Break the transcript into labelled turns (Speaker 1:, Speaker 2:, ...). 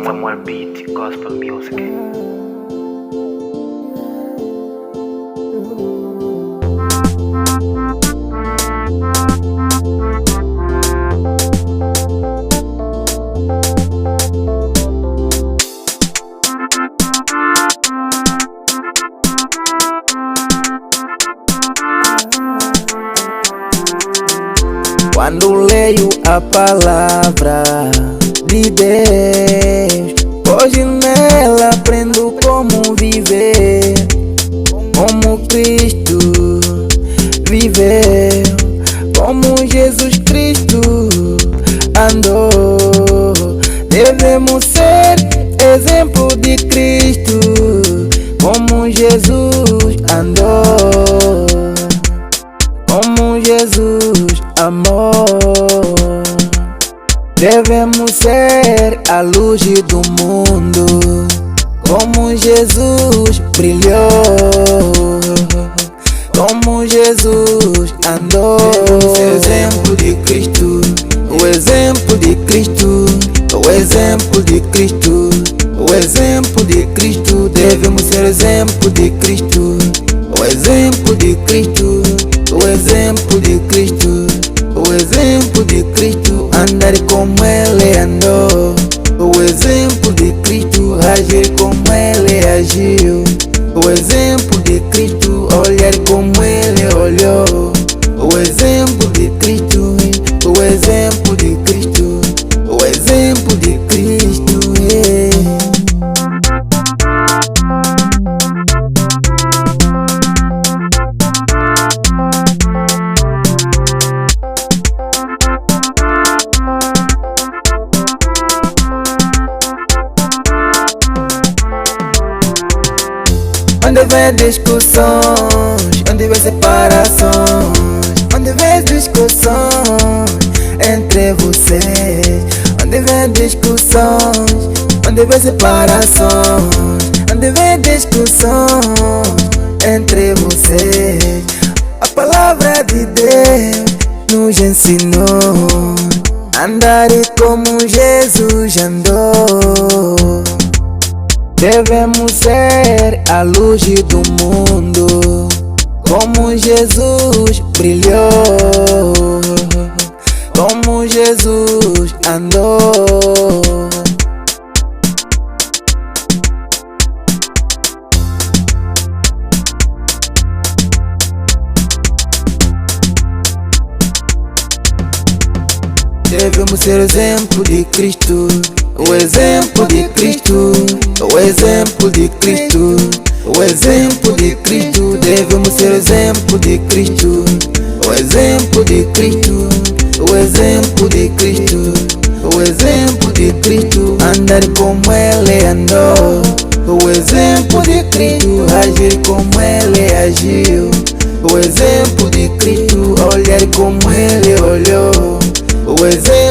Speaker 1: Samuel Beat, Gospel Music.
Speaker 2: Quando leio a palavra de Deus, hoje nela aprendo como viver, como Cristo viveu, como Jesus Cristo andou. Devemos ser exemplo de Cristo, como Jesus andou, como Jesus amor. Devemos ser a luz do mundo, como Jesus brilhou, como Jesus andou. Devemos ser exemplo de Cristo, o exemplo de Cristo, o exemplo de Cristo, o exemplo de Cristo. Devemos ser exemplo de Cristo, o exemplo de Cristo, o exemplo de Cristo, o exemplo de Cristo. Andar como Ele andou, o exemplo de Cristo. Agir como Ele agiu, o exemplo de Cristo. Olhar como Ele olhou, o exemplo de Cristo, o exemplo de Cristo, o exemplo de Cristo. Onde vê discussões, onde vê separações, onde vê discussões entre vocês, onde vê discussões, onde vê separações, onde vê discussões entre vocês. A palavra de Deus nos ensinou a andar como Jesus andou. Devemos ser a luz do mundo, como Jesus brilhou, como Jesus andou. Devemos ser exemplo de Cristo, o exemplo de Cristo, o exemplo de Cristo, o exemplo de Cristo. Devemos ser exemplo de Cristo, o exemplo de Cristo, o exemplo de Cristo, o exemplo de Cristo. Andar como Ele andou, o exemplo de Cristo. Agir como Ele agiu, o exemplo de Cristo. Olhar como Ele olhou, o exemplo